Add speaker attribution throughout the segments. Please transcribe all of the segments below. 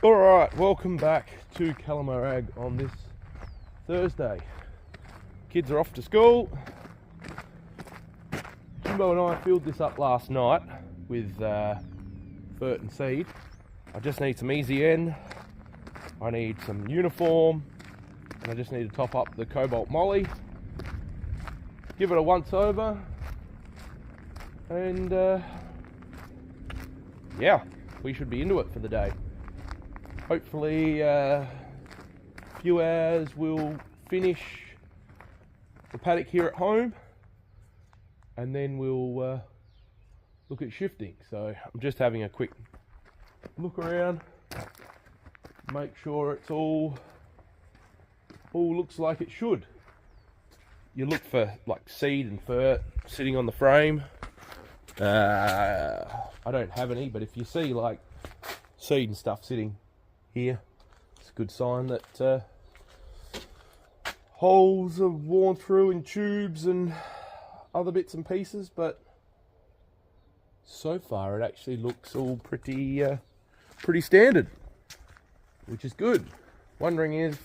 Speaker 1: Alright, welcome back to Calamar Ag on this Thursday. Kids are off to school. Jimbo and I filled this up last night with fert and seed. I just need some easy N, I need some uniform, and I just need to top up the cobalt molly. Give it a once over, and yeah, we should be into it for the day. Hopefully a few hours we'll finish the paddock here at home, and then we'll look at shifting. So I'm just having a quick look around, make sure it's all looks like it should. You look for like seed and fert sitting on the frame. I don't have any, but if you see like seed and stuff sitting here, it's a good sign that holes are worn through in tubes and other bits and pieces. But so far it actually looks all pretty standard, which is good. Wondering if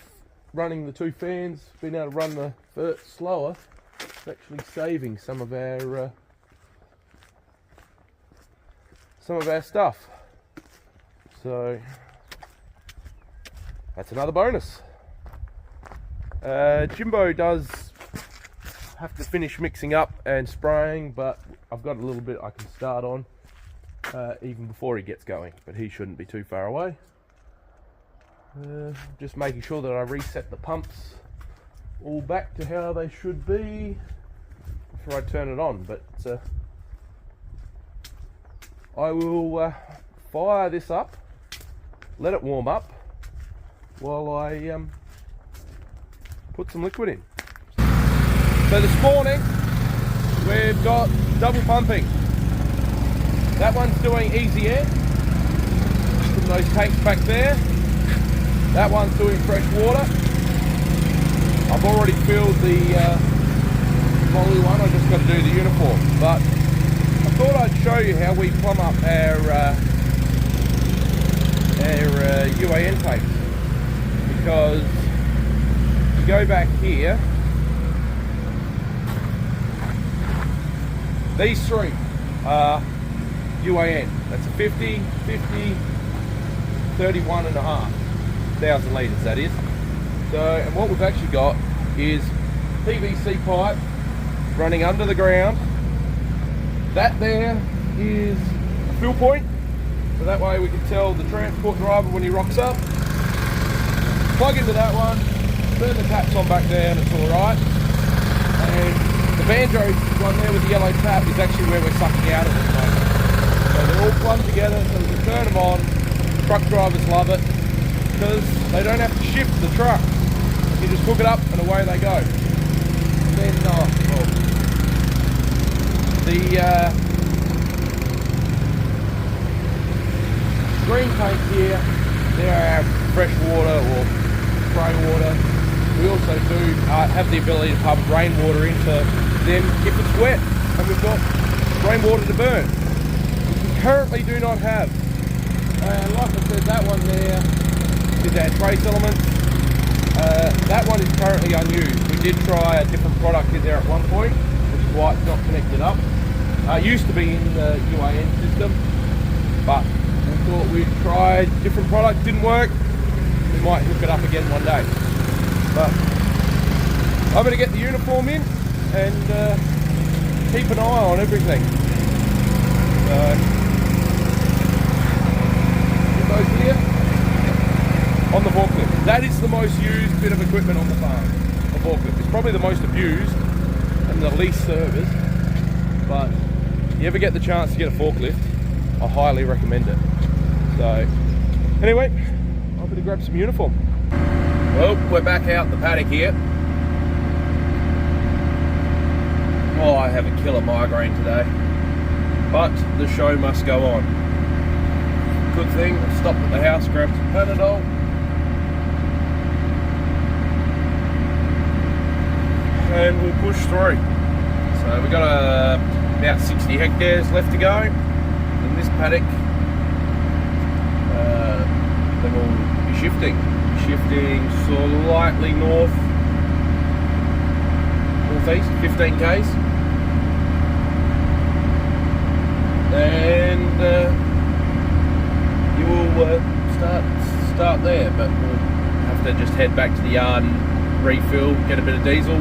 Speaker 1: running the two fans, being able to run the fert slower, is actually saving some of our stuff. So that's another bonus. Jimbo does have to finish mixing up and spraying, but I've got a little bit I can start on even before he gets going, but he shouldn't be too far away. Just making sure that I reset the pumps all back to how they should be before I turn it on, but I will fire this up, let it warm up while I put some liquid in. So this morning we've got double pumping. That one's doing easy air from those tanks back there. That one's doing fresh water. I've already filled the molly one, I just got to do the uniform. But I thought I'd show you how we plumb up our UAN tanks. Because if you go back here, these three are UAN. That's a 50, 50, 31 and a half thousand litres, that is. So, and what we've actually got is PVC pipe running under the ground. That there is a fill point, so that way we can tell the transport driver when he rocks up. Plug into that one, turn the taps on back there, and it's alright. And the banjo one there with the yellow tap is actually where we're sucking out of at the moment. So they're all plumbed together, so we can turn them on. Truck drivers love it, because they don't have to shift the truck. You just hook it up and away they go. And then, the green tanks here, they're our fresh water or spray water. We also do have the ability to pump rainwater into them if it's wet, and we've got rainwater to burn, which we currently do not have. And like I said, that one there is our trace elements. That one is currently unused. We did try a different product in there at one point, which is why it's not connected up. It used to be in the UAN system, but we thought we'd try a different product, didn't work. We might hook it up again one day. But I'm going to get the uniform in and keep an eye on everything. So, get those here on the forklift. That is the most used bit of equipment on the farm. The forklift. It's probably the most abused and the least serviced, but if you ever get the chance to get a forklift, I highly recommend it. So anyway, I'm going to grab some uniform. Well, we're back out in the paddock here. Oh, I have a killer migraine today, but the show must go on. Good thing I stopped at the house, grabbed some Panadol, and we'll push through. So we've got about 60 hectares left to go in this paddock. The then we'll be shifting slightly northeast, 15 k's, and you will start there. But we'll have to just head back to the yard and refill, get a bit of diesel.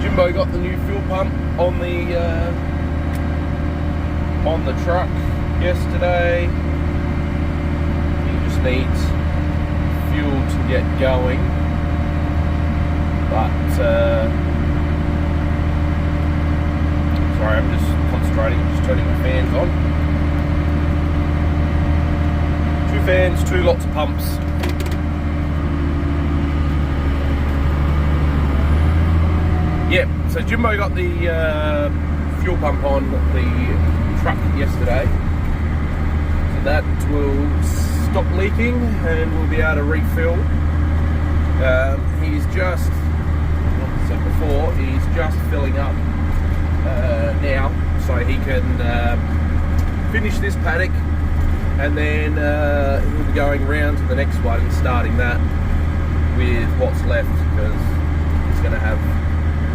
Speaker 1: Jimbo got the new fuel pump on the truck yesterday. He just needs fuel to get going, but sorry, I'm just concentrating, just turning my fans on. 2 fans, 2 lots of pumps. Yep, so Jimbo got the fuel pump on the truck yesterday, so that will stop leaking and we'll be able to refill. He's just, like I said before, he's just filling up now, so he can finish this paddock, and then he'll be going round to the next one and starting that with what's left, because he's going to have,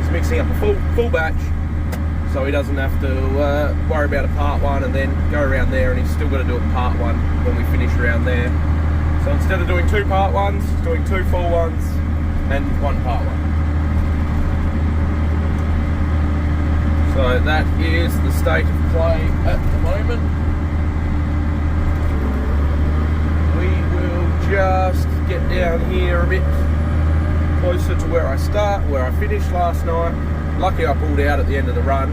Speaker 1: he's mixing up a full batch, so he doesn't have to worry about a part 1 and then go around there, and he's still got to do a part 1 when we finish around there. So instead of doing 2 part 1s, he's doing 2 full ones and 1 part 1. So that is the state of play at the moment. We will just get down here a bit closer to where I finished last night. Lucky I pulled out at the end of the run.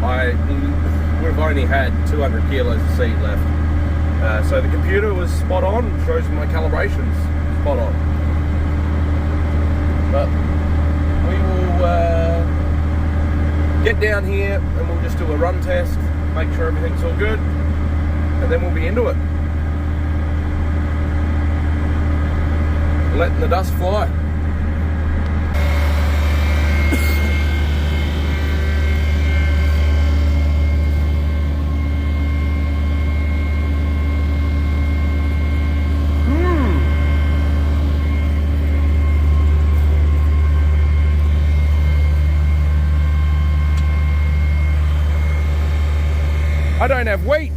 Speaker 1: I would have only had 200 kilos of seed left. So the computer was spot on, shows my calibrations spot on. But we will get down here and we'll just do a run test, make sure everything's all good, and then we'll be into it. Letting the dust fly. I don't have wheat.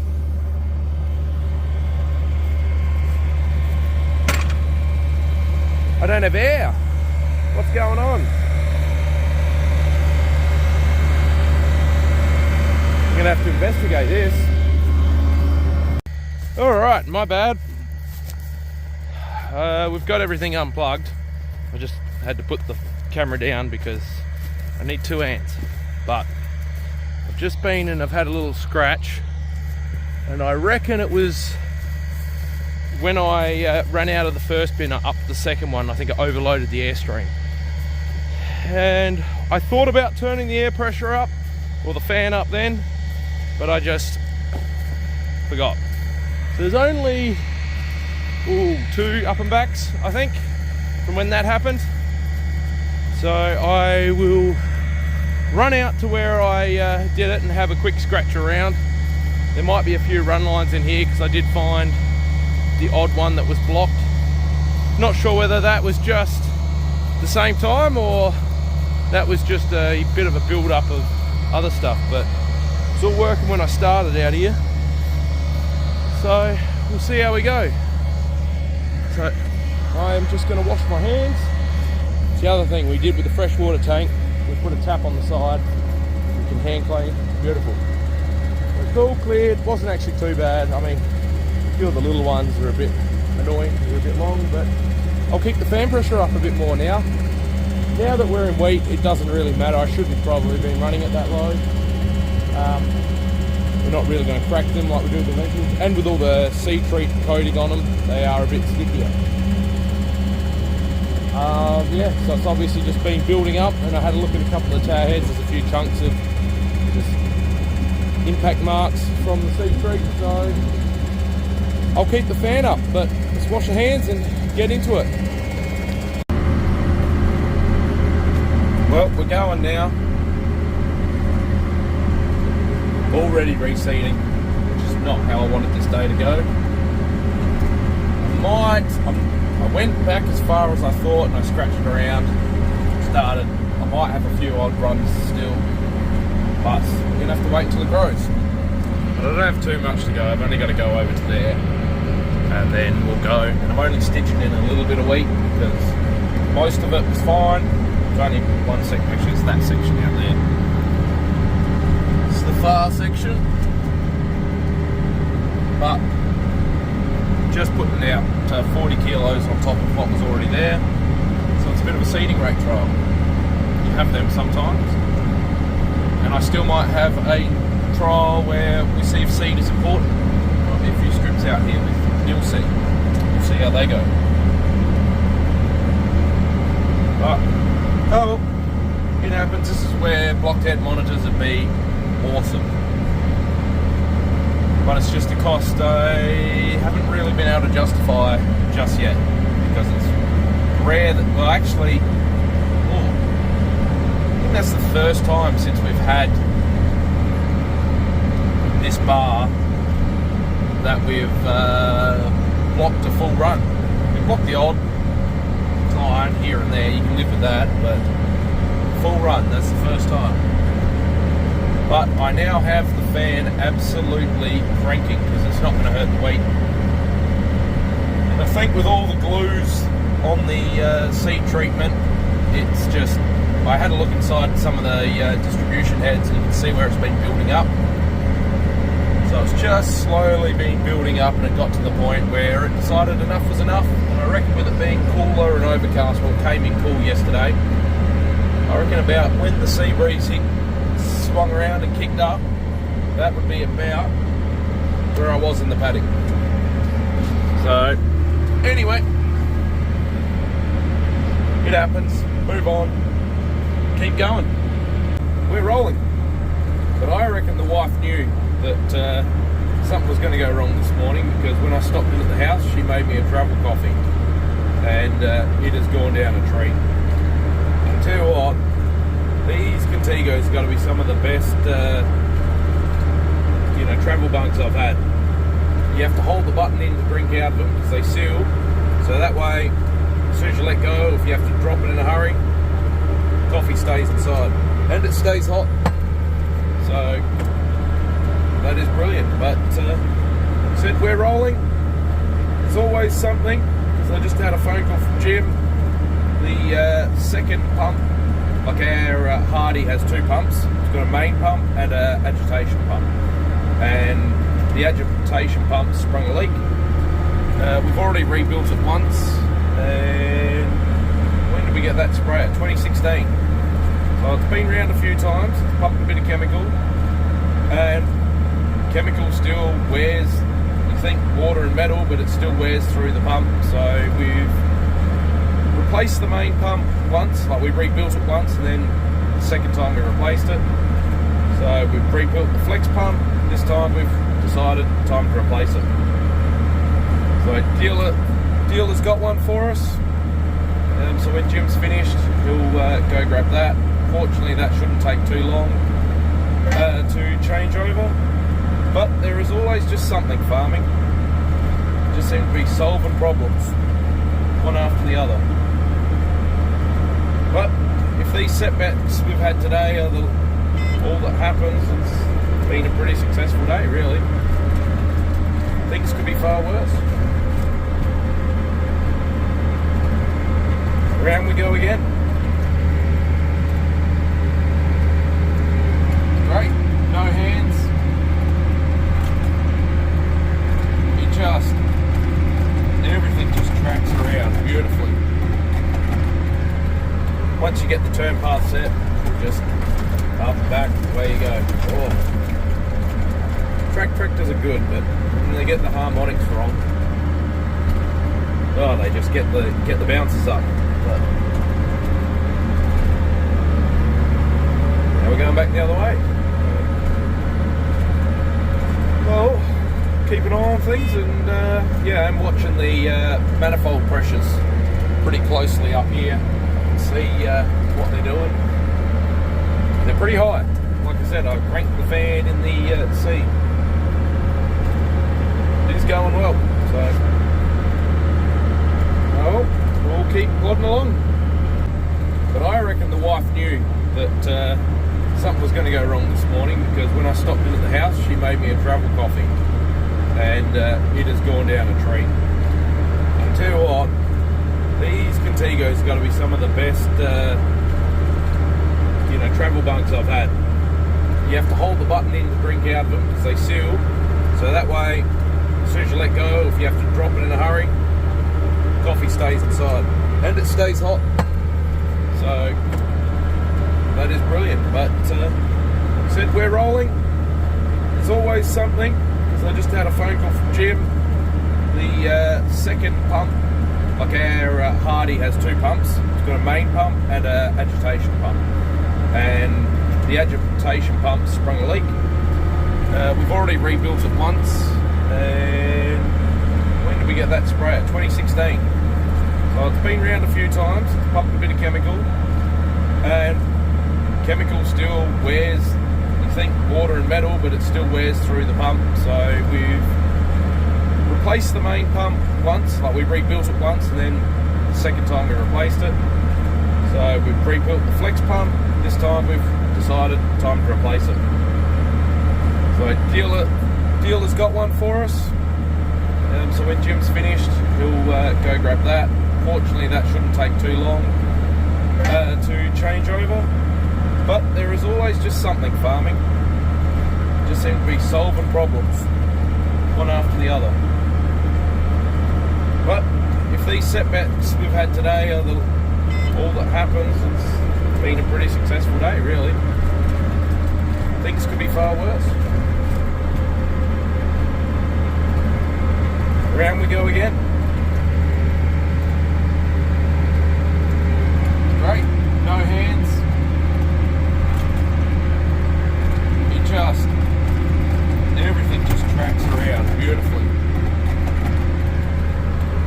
Speaker 1: I don't have air. What's going on? I'm gonna have to investigate this. All right, my bad. We've got everything unplugged. I just had to put the camera down because I need 2 amps. But I've just been and I've had a little scratch, and I reckon it was when I ran out of the first bin up the second one. I think I overloaded the airstream, and I thought about turning the air pressure up or the fan up then, but I just forgot. So there's only 2 up and backs, I think, from when that happened. So I will run out to where I did it and have a quick scratch around. There might be a few run lines in here because I did find the odd one that was blocked. Not sure whether that was just the same time or that was just a bit of a build up of other stuff, but it's all working when I started out here. So we'll see how we go. So I am just going to wash my hands. It's the other thing we did with the freshwater tank. We put a tap on the side. You can hand clean. Beautiful. So it's all cleared. Wasn't actually too bad. I mean, a few of the little ones are a bit annoying. They're a bit long, but I'll keep the fan pressure up a bit more now. Now that we're in wheat, it doesn't really matter. I shouldn't probably been running it that low. We're not really going to crack them like we do with the lentils. And with all the seed treat coating on them, they are a bit stickier. Yeah, so it's obviously just been building up, and I had a look at a couple of the tower heads. There's a few chunks of just impact marks from the seed treat, so I'll keep the fan up, but let's wash our hands and get into it. Well, we're going now. Already reseeding, which is not how I wanted this day to go. I went back as far as I thought, and I scratched around, started. I might have a few odd runs still, but we're gonna have to wait until it grows. But I don't have too much to go. I've only got to go over to there, and then we'll go. And I'm only stitching in a little bit of wheat because most of it was fine. There's only one section, actually it's that section out there. It's the far section, but just putting out 40 kilos on top of what was already there. So it's a bit of a seeding rate trial. You have them sometimes. And I still might have a trial where we see if seed is important. Might be a few strips out here with nil seed. We'll see how they go. But, oh, it happens. This is where blocked head monitors would be awesome. But it's just a cost I haven't really been able to justify just yet, because it's rare that, well actually, I think that's the first time since we've had this bar that we've blocked a full run. We've blocked the odd client here and there, you can live with that, but full run, that's the first time. But I now have the fan absolutely cranking because it's not going to hurt the wheat. And I think with all the glues on the seed treatment, it's just, I had a look inside some of the distribution heads and you can see where it's been building up. So it's just slowly been building up, and it got to the point where it decided enough was enough. And I reckon with it being cooler and overcast, well, it came in cool yesterday, I reckon about when the sea breeze swung around and kicked up, that would be about where I was in the paddock. So anyway, it happens, move on, keep going, we're rolling. But I reckon the wife knew that something was going to go wrong this morning, because when I stopped in at the house, she made me a travel coffee, and it has gone down a treat. I tell you what, these Contigos have got to be some of the best, travel bunks I've had. You have to hold the button in to drink out of them because they seal. So that way, as soon as you let go, if you have to drop it in a hurry, coffee stays inside and it stays hot. So that is brilliant. But said we're rolling. There's always something. Because I just had a phone call from Jim. The second pump. Like our Hardy has two pumps. It's got a main pump and an agitation pump. And the agitation pump sprung a leak. We've already rebuilt it once. And when did we get that sprayer? 2016. So it's been around a few times. It's pumped a bit of chemical. And chemical still wears, you think, water and metal, but it still wears through the pump. So we've replaced the main pump once, like we rebuilt it once, and then the second time we replaced it. So we've rebuilt the flex pump. This time we've decided time to replace it. So dealer's got one for us. So when Jim's finished, he'll go grab that. Fortunately, that shouldn't take too long to change over. But there is always just something farming. Just seem to be solving problems, one after the other. But if these setbacks we've had today are all that happens, it's been a pretty successful day, really. Things could be far worse. Around we go again. Great, no hands. Everything just tracks around beautifully. Once you get the turn path set, just up and back, away you go. Oh. Track tractors are good, but when they get the harmonics wrong, they just get the bounces up. But now we're going back the other way. Well, keep an eye on things, and I'm watching the manifold pressures pretty closely up here. See what they're doing. They're pretty high. Like I said, I cranked the fan in the sea. It is going well. So Well, we'll keep plodding along. But I reckon the wife knew that something was going to go wrong this morning, because when I stopped in at the house, she made me a travel coffee, and it has gone down a treat. I tell you what, these Contigos have got to be some of the best, travel bunks I've had. You have to hold the button in to drink out of them because they seal, so that way, as soon as you let go, if you have to drop it in a hurry, coffee stays inside, and it stays hot. So that is brilliant. But said we're rolling. There's always something, because I just had a phone call from Jim. The second pump, like our Hardy has two pumps. It's got a main pump and an agitation pump, and the agitation pump sprung a leak. We've already rebuilt it once, and when did we get that sprayer? 2016. So it's been around a few times. It's pumped a bit of chemical, and chemical still wears, you think water and metal, but it still wears through the pump. So we've replaced the main pump once, like we rebuilt it once, and then the second time we replaced it. So we've rebuilt the flex pump. This time we've decided time to replace it. So dealer's got one for us. So when Jim's finished, he'll go grab that. Fortunately, that shouldn't take too long to change over. But there is always just something farming. Just seem to be solving problems, one after the other. But if these setbacks we've had today are all that happens, it's been a pretty successful day, really. Things could be far worse. Around we go again. Great, no hands. Everything just tracks around beautifully.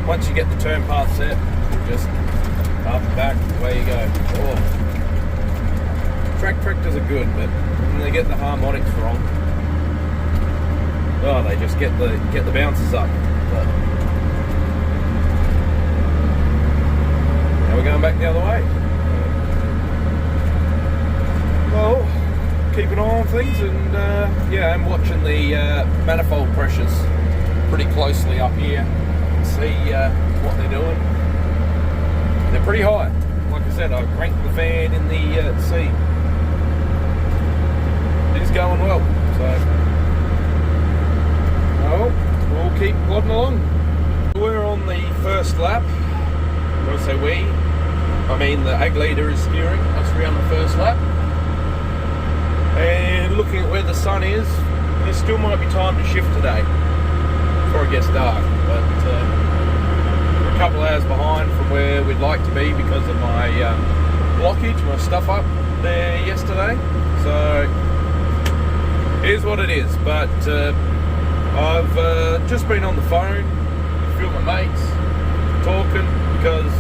Speaker 1: Once you get the turn path set, just up and back, away you go. Oh. Track tractors are good, but when they get the harmonics wrong, oh, they just get the bounces up. But now we're going back the other way. Well, keep an eye on things, and I'm watching the manifold pressures pretty closely up here. See what they're doing. They're pretty high. Like I said, I cranked the fan in the C. It's going well. So, we'll keep plodding along. We're on the first lap. When I say we, I mean the ag leader is steering us around the first lap. And looking at where the sun is, there still might be time to shift today before it gets dark, but we're a couple hours behind from where we'd like to be because of my blockage, my stuff up there yesterday. So here's what it is. But I've just been on the phone with a few of my mates talking, because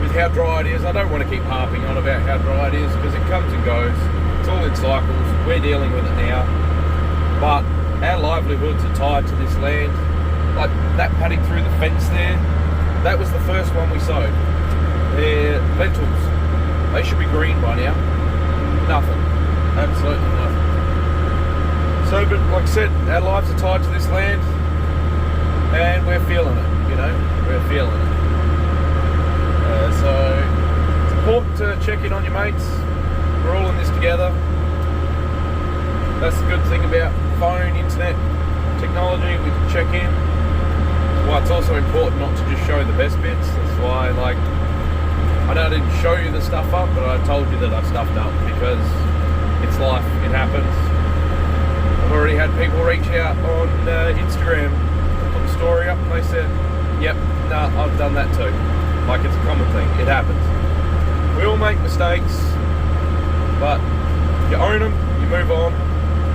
Speaker 1: with how dry it is, I don't want to keep harping on about how dry it is, because it comes and goes. It's all in cycles. We're dealing with it now, but our livelihoods are tied to this land. Like that paddock through the fence there, that was the first one we sowed. They're lentils. They should be green by now. Nothing. Absolutely nothing. So, but like I said, our lives are tied to this land, and we're feeling it, we're feeling it. So it's important to check in on your mates. We're all in this together. That's the good thing about phone, internet, technology. We can check in. Well, it's also important not to just show the best bits. That's why, I know I didn't show you the stuff up, but I told you that I stuffed up, because it's life. It happens. I've already had people reach out on Instagram, put the story up, and they said, "Yep, I've done that too." Like, it's a common thing. It happens. We all make mistakes. But you own them, you move on.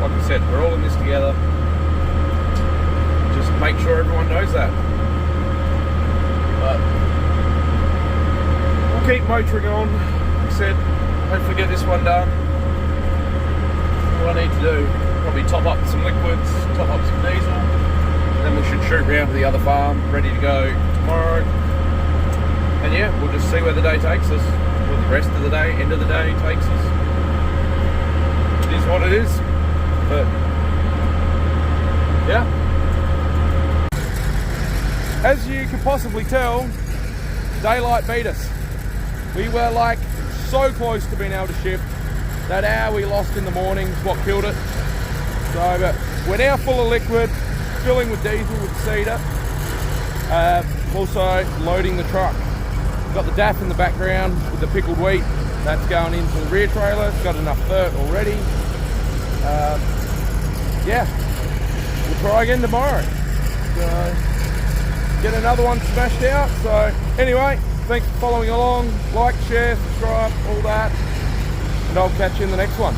Speaker 1: Like I said, we're all in this together. Just make sure everyone knows that. But we'll keep motoring on. Like I said, hopefully get this one done. What I need to do, probably top up some liquids, top up some diesel. Then we should shoot round to the other farm, ready to go tomorrow. And yeah, we'll just see where the day takes us, or the rest of the day, end of the day takes us. It is what it is, but yeah. As you could possibly tell, daylight beat us. We were like so close to being able to shift. That hour we lost in the morning is what killed it. So, but we're now full of liquid, filling with diesel with cedar. Also loading the truck. We've got the DAF in the background with the pickled wheat. That's going into the rear trailer. It's got enough dirt already. Yeah, we'll try again tomorrow. So, get another one smashed out. So anyway, thanks for following along. Like, share, subscribe, all that. And I'll catch you in the next one.